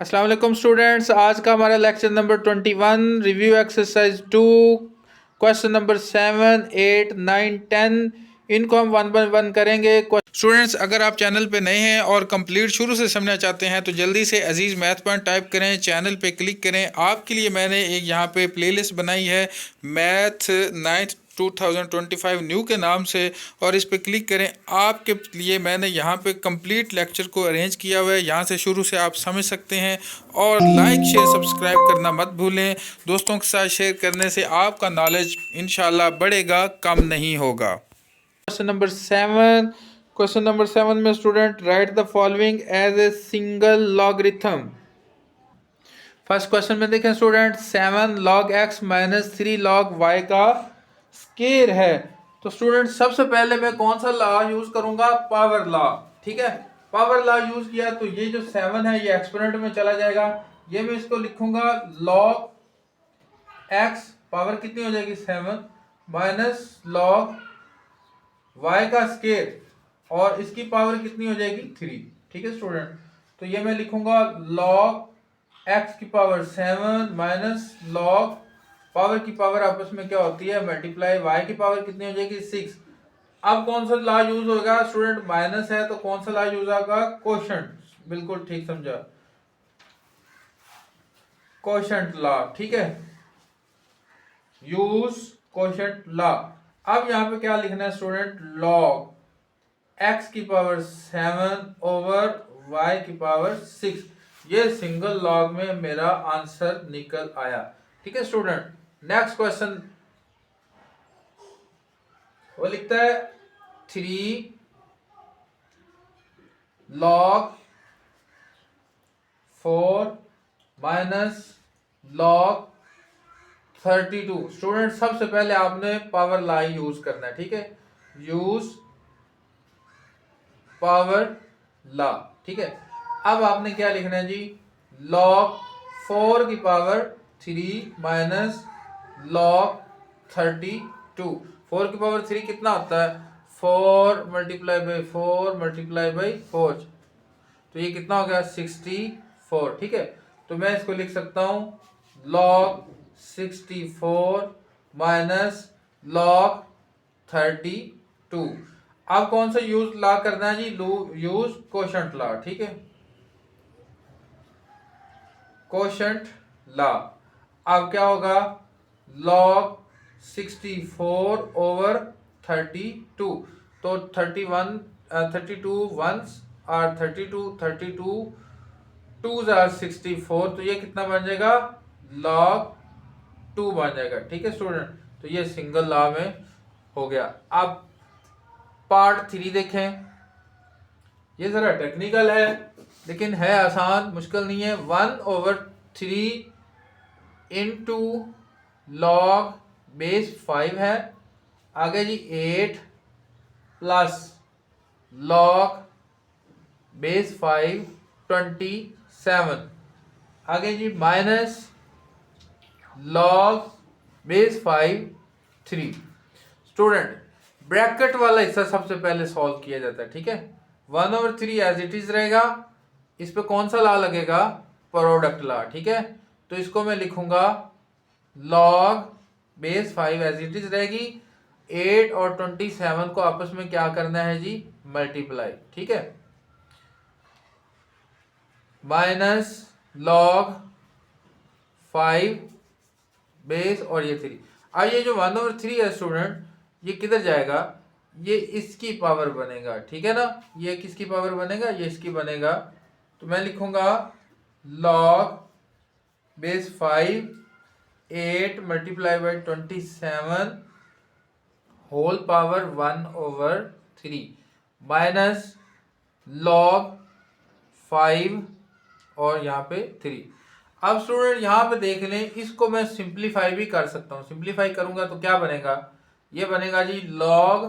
अस्सलाम वालेकुम स्टूडेंट्स, आज का हमारा lecture number 21 review exercise 2 question number 7, 8, 9, 10 इनको हम वन बाय वन करेंगे। स्टूडेंट्स, अगर आप चैनल पे नए हैं और कंप्लीट शुरू से समझना चाहते हैं तो जल्दी से अजीज़ मैथ पॉइंट टाइप करें, चैनल पे क्लिक करें। आपके लिए मैंने एक यहाँ पे प्लेलिस्ट बनाई है मैथ 9th 2025 न्यू के नाम से, और इस पे क्लिक करें। आपके लिए मैंने यहाँ पे कंप्लीट लेक्चर को अरेंज किया हुआ है, यहाँ से शुरू से आप समझ सकते हैं। और लाइक शेयर सब्सक्राइब करना मत भूलें। दोस्तों के साथ शेयर करने से आपका नॉलेज इंशाल्लाह बढ़ेगा, कम नहीं होगा। क्वेश्चन नंबर 7 में student write the following as a single logarithm. First question में देखें student, 7 log x minus 3 log y का स्केयर है। तो स्टूडेंट सबसे पहले मैं कौन सा लॉ यूज करूंगा? Power law. ठीक है, पावर लॉ यूज किया तो ये जो 7 है ये एक्सपोनेंट में चला जाएगा। ये मैं इसको लिखूंगा log x, पावर कितनी हो जाएगी 7 माइनस log y का स्केयर, और इसकी पावर कितनी हो जाएगी 3। ठीक है स्टूडेंट, तो ये मैं लिखूंगा log x की पावर 7 माइनस log पावर की पावर आपस में क्या होती है मल्टीप्लाई, y की पावर कितनी हो जाएगी 6। अब कौन सा लॉ यूज होगा स्टूडेंट? माइनस है तो कौन सा लॉ यूज होगा? कोशेंट। बिल्कुल ठीक समझा, कोशेंट लॉ। ठीक है, यूज कोशेंट लॉ। अब यहाँ पे क्या लिखना है स्टूडेंट? log x की पावर 7 ओवर y की पावर 6। ये सिंगल लॉग में मेरा आंसर निकल आया। ठीक है स्टूडेंट, नेक्स्ट क्वेश्चन वो लिखता है 3 log 4 माइनस log 32। स्टूडेंट सबसे पहले आपने पावर लॉ यूज करना है। ठीक है, यूज पावर लॉ। ठीक है, अब आपने क्या लिखना है जी? log 4 की पावर 3 माइनस log 32। 4 की पावर 3 कितना होता है? 4 मल्टीप्लाई बाई 4 मल्टीप्लाई बाई 4, तो ये कितना हो गया? 64। ठीक है, तो मैं इसको लिख सकता हूं log 64 माइनस log 32। अब कौन सा यूज लॉ करना है जी? Use quotient law. ठीक है, कोशेंट लॉ। अब क्या होगा? log 64 ओवर 32, तो 31 32 वंस और 32 टूज आर 64, तो ये कितना बन जाएगा? log 2 बन जाएगा। ठीक है स्टूडेंट, तो ये सिंगल लॉ में हो गया। अब पार्ट 3 देखें, ये जरा टेक्निकल है लेकिन है आसान, मुश्किल नहीं है। 1/3 इंटू लॉग बेस 5 है। आगे जी 8 प्लस लॉग बेस 5 27। आगे जी minus log base 5 3। Student bracket वाला हिस्सा सबसे पहले सॉल्व किया जाता है। ठीक है, 1/3 एज इट इज रहेगा। इस पे कौन सा लॉ लगेगा? Product law. ठीक है, तो इसको मैं लिखूंगा log base 5 as it is रहेगी। 8 और 27 को आपस में क्या करना है जी? मल्टीप्लाई। ठीक है, माइनस log 5 बेस और ये 3। अब ये जो 1/3 है स्टूडेंट, ये किधर जाएगा? ये इसकी पावर बनेगा। ठीक है ना, ये किसकी पावर बनेगा? ये इसकी बनेगा। तो मैं लिखूंगा log base 5 8 multiply by 27 whole power 1/3 minus log 5 और यहाँ पे 3। अब स्टूडेंट यहाँ पे देख लें, इसको मैं सिंप्लीफाई भी कर सकता हूँ। सिंप्लीफाई करूंगा तो क्या बनेगा? ये बनेगा जी log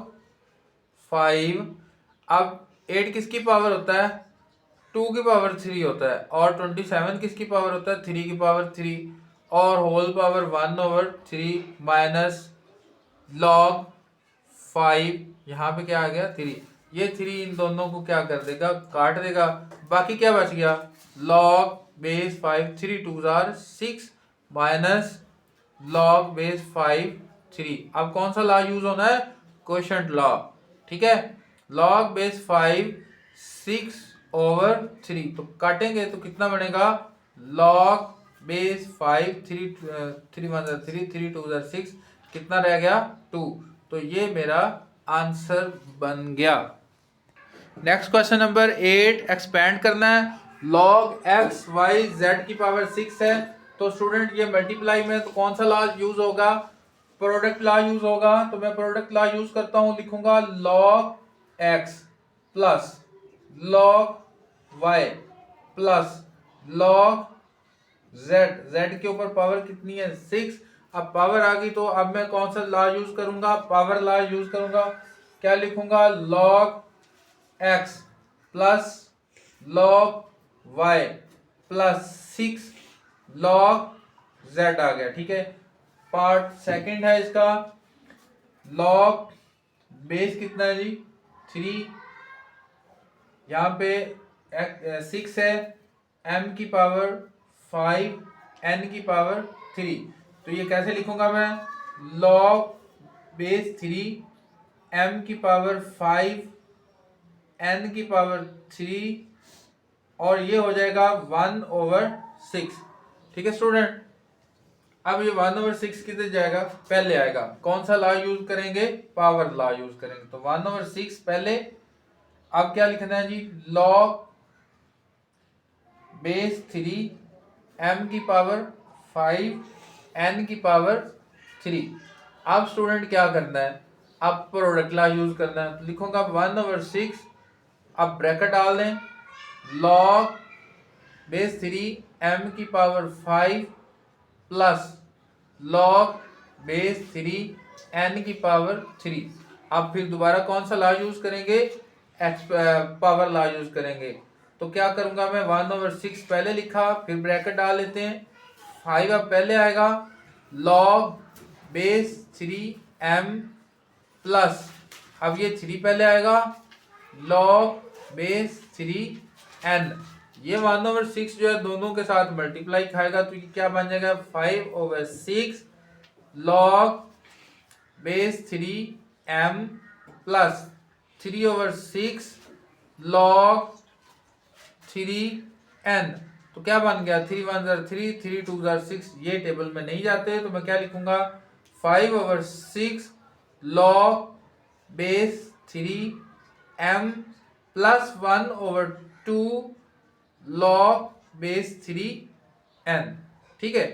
5। अब 8 किसकी पावर होता है? 2 की पावर 3 होता है, और 27 किसकी पावर होता है? 3 की पावर 3, और होल पावर 1/3 माइनस log 5। यहाँ पे क्या आ गया? 3। ये 3 इन दोनों को क्या कर देगा? काट देगा। बाकी क्या बच गया? log base 5 3 2 jar 6 minus log base 5 3। अब कौन सा लॉ यूज होना है? Quotient law. ठीक है, लॉग बेस 5 6/3, तो काटेंगे तो कितना बनेगा? लॉग बेस 5 3 3 1 3 3 2 6, कितना रह गया? 2। तो ये मेरा आंसर बन गया। नेक्स्ट क्वेश्चन नंबर 8 एक्सपेंड करना है। लॉग एक्स वाई जेड की पावर 6 है, तो स्टूडेंट ये मल्टीप्लाई में तो कौन सा लॉ यूज होगा? प्रोडक्ट लॉ यूज होगा। तो मैं प्रोडक्ट लॉ यूज करता हूं, लिखूंगा log x plus log Y plus log z. Z के ऊपर पावर कितनी है? 6। अब पावर आ गई तो अब मैं कौन सा लॉ यूज करूंगा? पावर लॉ यूज करूंगा। क्या लिखूंगा? Log x plus log Y plus 6 log Z आ गया। ठीक है, पार्ट सेकंड है इसका। लॉग बेस कितना है जी? 3, यहाँ पे 6 है, m की पावर 5 n की पावर 3। तो ये कैसे लिखूंगा मैं? लॉग बेस 3 m की पावर 5 n की पावर 3, और ये हो जाएगा 1/6। ठीक है स्टूडेंट, अब ये 1/6 किधर जाएगा? पहले आएगा। कौन सा लॉ यूज करेंगे? पावर लॉ यूज करेंगे। तो 1/6 पहले। अब क्या लिखना है जी? लॉग बेस 3 m की पावर 5 n की पावर 3। अब स्टूडेंट क्या करना है? अब प्रोडक्ट लॉ यूज करना है। तो लिखूंगा 1/6, अब ब्रैकेट डाल दें, लॉग बेस 3 m की power 5 plus log base 3 n की पावर 3। अब फिर दोबारा कौन सा लॉ यूज करेंगे? पावर लॉ यूज करेंगे। तो क्या करूंगा मैं? 1/6 पहले लिखा, फिर ब्रैकेट डाल लेते हैं, 5 अब पहले आएगा, लॉग बेस 3m प्लस, अब ये 3 पहले आएगा, लॉग बेस 3n। ये 1/6 जो है दोनों के साथ मल्टीप्लाई खाएगा, तो ये क्या बन जाएगा? 5/6 log base 3m plus 3/6 log 3n। तो क्या बन गया? 3 1 3 3 2 6। ये टेबल में नहीं जाते, तो मैं क्या लिखूंगा? 5/6 log base 3m plus 1/2 log base 3n। ठीक है,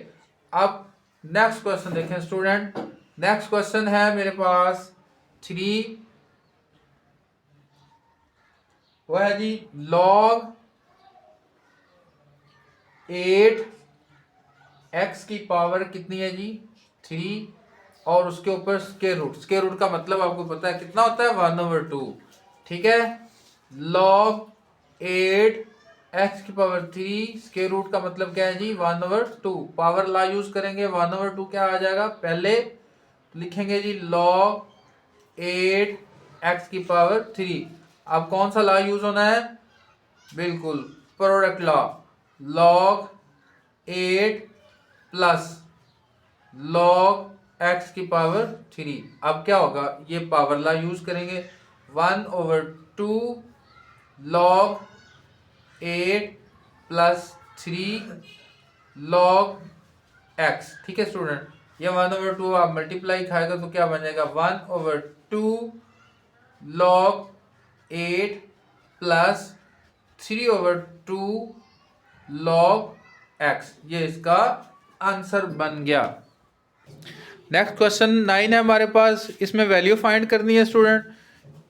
अब नेक्स्ट क्वेश्चन देखें स्टूडेंट। नेक्स्ट क्वेश्चन है मेरे पास 3, वो है जी लॉग 8 x की पावर कितनी है जी? 3, और उसके ऊपर स्क्वायर रूट। स्क्वायर रूट का मतलब आपको पता है कितना होता है? 1/2। ठीक है, लॉग 8 x की पावर 3 स्क्वायर रूट का मतलब क्या है जी? 1/2। पावर लॉ यूज करेंगे, 1/2 क्या आ जाएगा? पहले लिखेंगे जी लॉग 8 x की पावर 3। अब कौन सा लॉ यूज होना है? बिल्कुल product law. Log 8 plus log x की पावर 3। अब क्या होगा? ये पावर लॉ यूज करेंगे, 1/2 लॉग 8 प्लस 3 लॉग x। ठीक है स्टूडेंट, ये 1/2 आप मल्टीप्लाई खाएगा तो क्या बन जाएगा? 1/2 लॉग 8 प्लस 3/2 लॉग x। ये इसका आंसर बन गया। नेक्स्ट क्वेश्चन 9 है हमारे पास, इसमें वैल्यू फाइंड करनी है स्टूडेंट।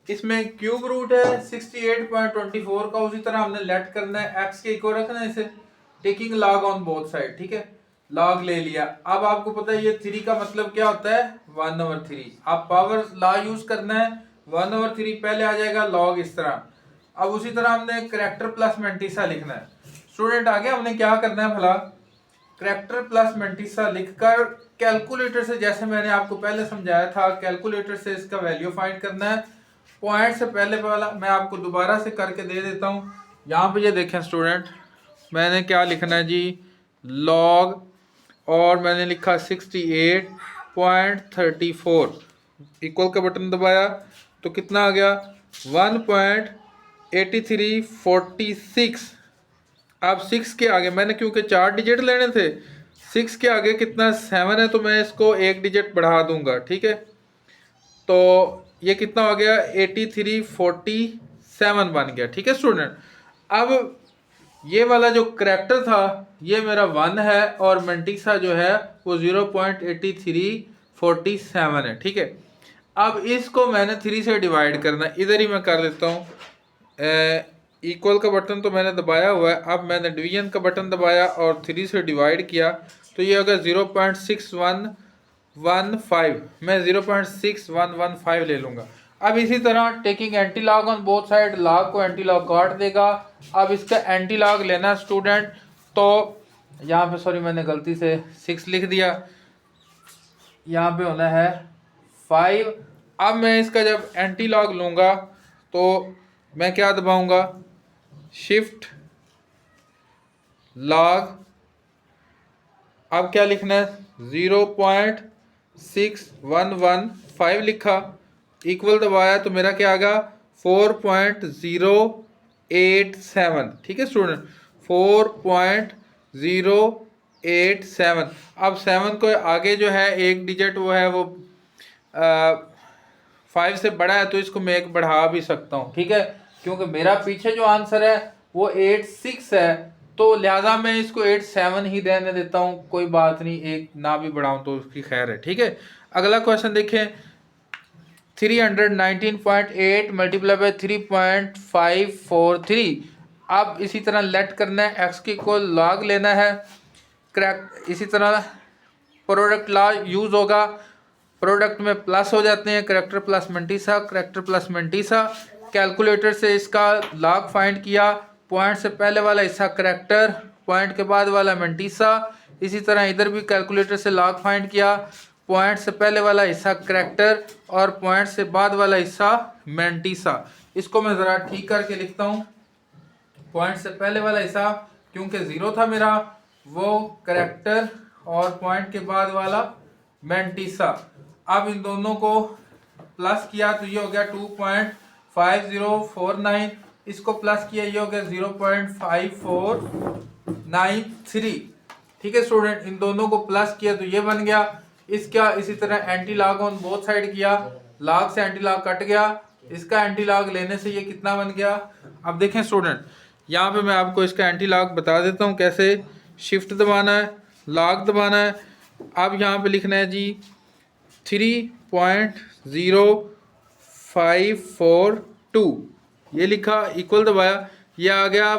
इसमें क्यूब रूट है 68.24 का, उसी तरह हमने लेट करना है, x के इक्वल रखना है इसे, taking log on both side. ठीक है, लॉग ले लिया। अब आपको पता है ये 3 का मतलब क्या होता है? 1/3। अब पावर लॉ यूज करना है, 1/3 पहले आ जाएगा लॉग इस तरह। अब उसी तरह हमने करैक्टर प्लस मैंटिसा लिखना है। स्टूडेंट आगे हमने क्या करना है भला? करैक्टर प्लस मैंटिसा लिखकर कैलकुलेटर से, जैसे मैंने आपको पहले समझाया था, कैलकुलेटर से इसका वैल्यू फाइंड करना है। पॉइंट से पहले वाला मैं आपको दोबारा से करके दे देता हूं। यहाँ पे ये देखें स्टूडेंट, मैंने क्या लिखना है जी, लॉग, और मैंने लिखा 68.34, इक्वल का बटन दबाया तो कितना आ गया 1.8346। अब 6 के आगे मैंने क्योंकि 4 डिजिट लेने थे, 6 के आगे कितना 7 है, तो मैं इसको 1 डिजिट बढ़ा दूंगा, ठीक है। तो ये कितना हो गया 8347 बन गया, ठीक है स्टूडेंट। अब ये वाला जो करेक्टर था ये मेरा 1 है और मेंटिसा जो है वो 0.8347 है, ठीक है। अब इसको मैंने 3 से डिवाइड करना है, इधर ही मैं कर लेता हूँ। इक्वल का बटन तो मैंने दबाया हुआ है, अब मैंने डिवीजन का बटन दबाया और 3 से डिवाइड किया तो ये होगा 0.6115, मैं 0.6115 ले लूँगा। अब इसी तरह taking anti log on both side, log को एंटी लॉग काट देगा। अब इसका एंटी लॉग लेना स्टूडेंट, तो यहाँ पे सॉरी मैंने गलती से 6 लिख दिया, यहाँ पे होना है 5। अब मैं इसका जब एंटी लॉग लूँगा तो मैं क्या दबाऊँगा, शिफ्ट लॉग, अब क्या लिखना है 0.6115 लिखा, इक्वल दबाया तो मेरा क्या आ गया 4.087, ठीक है स्टूडेंट, 4.087। अब 7 को आगे जो है एक डिजिट वो है वो 5 से बड़ा है तो इसको मैं एक बढ़ा भी सकता हूँ, ठीक है, क्योंकि मेरा पीछे जो आंसर है वो 86 है, तो लिहाजा मैं इसको 87 ही रहने देता हूँ, कोई बात नहीं, एक ना भी बढ़ाऊँ तो उसकी खैर है, ठीक है। अगला क्वेश्चन देखें, 319.8 मल्टीप्लाई बाय 3.543। अब इसी तरह लेट करना है, एक्स की को लॉग लेना है, क्रैक इसी तरह प्रोडक्ट लॉ यूज़ होगा, प्रोडक्ट में प्लस हो जाते हैं, character plus mantissa, character plus mantissa. Calculator से इसका लॉग फाइंड किया, पॉइंट से पहले वाला हिस्सा करेक्टर, पॉइंट के बाद वाला मेंटिसा। इसी तरह इधर भी कैलकुलेटर से लॉग फाइंड किया, पॉइंट से पहले वाला हिस्सा करेक्टर और पॉइंट से बाद वाला हिस्सा मेंटिसा। इसको मैं ज़रा ठीक करके लिखता हूँ, पॉइंट से पहले वाला हिस्सा क्योंकि 0 था मेरा वो करेक्टर और पॉइंट के बाद वाला मेंटिसा। अब इन दोनों को प्लस किया तो ये हो गया 2.5049, इसको प्लस किया ये हो गया 0.5493, ठीक है स्टूडेंट। इन दोनों को प्लस किया तो ये बन गया। इसका इसी तरह anti log on both side किया, लॉग से एंटी लॉग कट गया, इसका एंटी लॉग लेने से ये कितना बन गया। अब देखें स्टूडेंट, यहाँ पे मैं आपको इसका एंटी लॉग बता देता हूँ कैसे, शिफ्ट दबाना है, लॉग दबाना है। अब यहाँ पे लिखना है जी 3.0542, ये लिखा, इक्वल दबाया, ये आ गया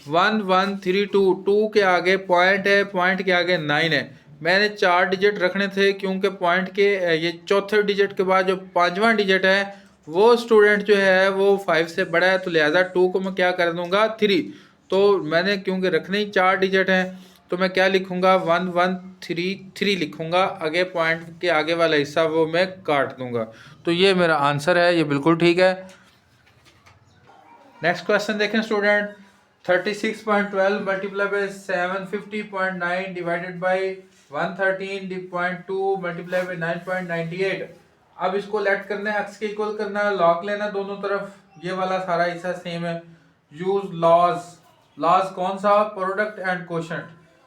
1132, 2 के आगे पॉइंट है, पॉइंट के आगे 9 है। मैंने 4 डिजिट रखने थे क्योंकि पॉइंट के ये चौथे डिजिट के बाद जो 5वां डिजिट है वो स्टूडेंट जो है वो 5 से बड़ा है, तो लिहाजा 2 को मैं क्या कर दूंगा 3। तो मैंने क्योंकि रखने ही 4 डिजिट हैं तो मैं क्या लिखूंगा 1133 लिखूंगा, आगे पॉइंट के आगे वाला हिस्सा वो मैं काट दूंगा। तो ये मेरा आंसर है, ये बिल्कुल ठीक है। नेक्स्ट क्वेश्चन देखें student, 36.12 multiply by 750.9 divided by 113.2 multiply by 9.98। अब इसको लेट करना है, एक्स के इक्वल करना है, लॉग लेना दोनों तरफ, ये वाला सारा हिस्सा सेम है। यूज लॉज, लॉज कौन सा, प्रोडक्ट एंड कोशेंट,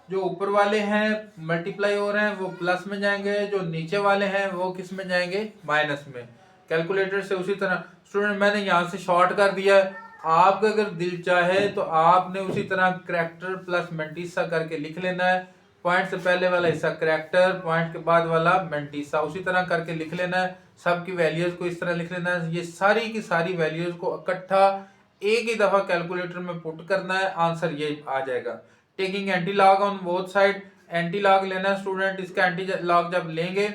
जो ऊपर वाले हैं मल्टीप्लाई हो रहे हैं वो प्लस में जाएंगे, जो नीचे वाले हैं वो किस में जाएंगे, माइनस में। कैलकुलेटर से उसी तरह स्टूडेंट मैंने यहाँ से शॉर्ट कर दिया है, आपका अगर दिल चाहे तो आपने उसी तरह करेक्टर प्लस मेंटिसा करके लिख लेना है, पॉइंट से पहले वाला हिस्सा करेक्टर, पॉइंट के बाद वाला मेंटिसा, उसी तरह करके लिख लेना है। सबकी वैल्यूज को इस तरह लिख लेना है, ये सारी की सारी वैल्यूज को इकट्ठा एक ही दफा कैलकुलेटर में पुट करना है, आंसर ये आ जाएगा। Taking anti log on both side, anti log लेना है स्टूडेंट, इसका एंटी लॉग जब लेंगे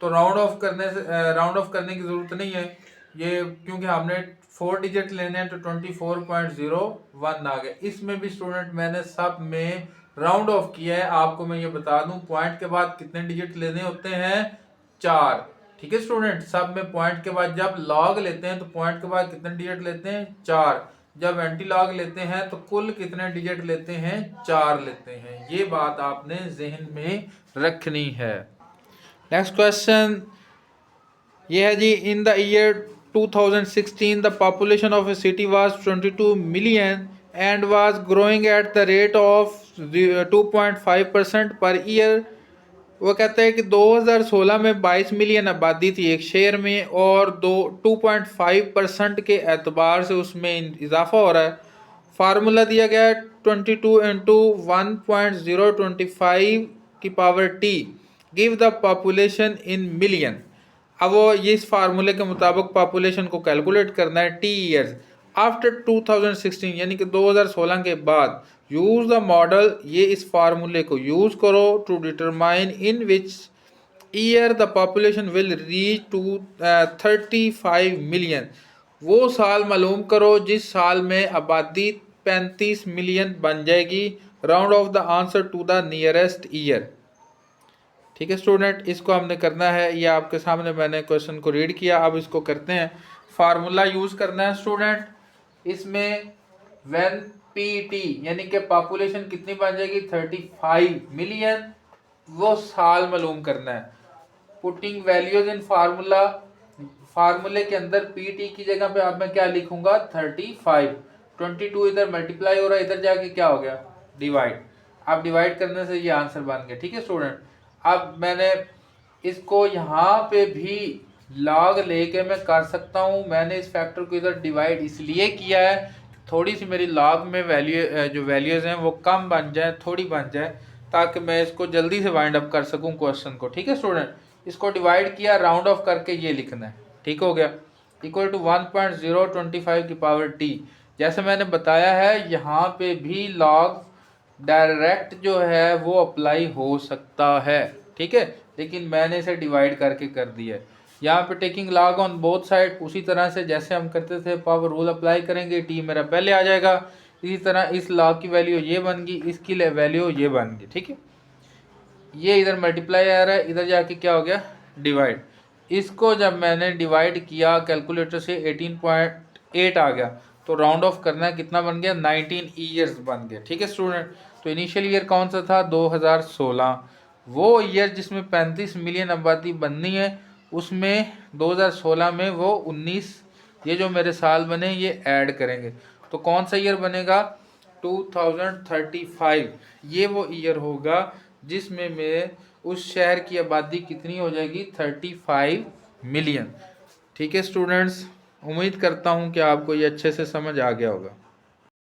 तो राउंड ऑफ करने की जरूरत नहीं है, ये क्योंकि हमने 4 डिजिट लेने हैं तो 24.01 आ गए। इसमें भी स्टूडेंट मैंने सब में राउंड ऑफ किया है, आपको मैं ये बता दूं पॉइंट के बाद कितने डिजिट लेने होते हैं 4, ठीक है स्टूडेंट। सब में पॉइंट के बाद जब लॉग लेते हैं तो पॉइंट के बाद कितने डिजिट लेते हैं 4, जब एंटीलॉग लेते हैं तो कुल कितने डिजिट लेते हैं, 4 लेते हैं। ये बात आपने जहन में रखनी है। नेक्स्ट क्वेश्चन ये है जी, in the year 2016 the population of a city was 22 million and was growing at the rate of 2.5% per year. वो कहते हैं कि 2016 में 22 मिलियन आबादी थी एक शहर में और 2.5% के एतबार से उसमें इजाफा हो रहा है। फार्मूला दिया गया है 22 इंटू 1.025 की power T, give the population in million. अब वो इस फार्मूले के मुताबिक पॉपुलेशन को कैलकुलेट करना है टी ईयर्स आफ्टर 2016 यानी कि 2016 के बाद। यूज़ द मॉडल, ये इस फार्मूले को यूज़ करो to determine in which year the population will reach to 35 million. वो साल मालूम करो जिस साल में आबादी 35 मिलियन बन जाएगी। Round off the answer to the nearest year. ठीक है स्टूडेंट, इसको हमने करना है। ये आपके सामने मैंने क्वेश्चन को रीड किया, अब इसको करते हैं। फार्मूला यूज़ करना है स्टूडेंट। इसमें व्हेन पीटी यानी कि पॉपुलेशन कितनी बन जाएगी 35 मिलियन, वो साल मालूम करना है। पुटिंग वैल्यूज इन फार्मूला, फार्मूले के अंदर पीटी की जगह पे अब मैं क्या लिखूंगा 35। 22 इधर मल्टीप्लाई हो रहा है, इधर जाके क्या हो गया डिवाइड। अब डिवाइड करने से ये आंसर बन गया। ठीक है स्टूडेंट, अब मैंने इसको यहाँ पे भी लॉग लेके मैं कर सकता हूँ। मैंने इस फैक्टर को इधर डिवाइड इसलिए किया है थोड़ी सी मेरी लॉग में वैल्यू जो वैल्यूज़ हैं वो कम बन जाए, थोड़ी बन जाए, ताकि मैं इसको जल्दी से वाइंड अप कर सकूँ क्वेश्चन को। ठीक है स्टूडेंट, इसको डिवाइड किया, राउंड ऑफ करके ये लिखना है। ठीक हो गया, इक्वल टू 1.025 की पावर टी। जैसे मैंने बताया है यहाँ पे भी लॉग डायरेक्ट जो है वो अप्लाई हो सकता है। ठीक है, लेकिन मैंने इसे डिवाइड करके कर दिया है। यहाँ पे taking log on both side, उसी तरह से जैसे हम करते थे पावर रूल अप्लाई करेंगे, टी मेरा पहले आ जाएगा। इसी तरह इस लॉग की वैल्यू ये बन गई, इसकी वैल्यू ये बन गई। ठीक है, ये इधर मल्टीप्लाई आ रहा है, इधर जाके क्या हो गया डिवाइड। इसको जब मैंने डिवाइड किया कैलकुलेटर से 18.8 आ गया, तो राउंड ऑफ करना है, कितना बन गया 19 ईयर्स बन गया। ठीक है स्टूडेंट, तो इनिशियल ईयर कौन सा था 2016, वो ईयर जिसमें 35 मिलियन आबादी बननी है, उसमें 2016 में वो 19 ये जो मेरे साल बने ये ऐड करेंगे, तो कौन सा ईयर बनेगा 2035। ये वो ईयर होगा जिसमें मेरे उस शहर की आबादी कितनी हो जाएगी 35 मिलियन। ठीक है स्टूडेंट्स, उम्मीद करता हूँ कि आपको ये अच्छे से समझ आ गया होगा।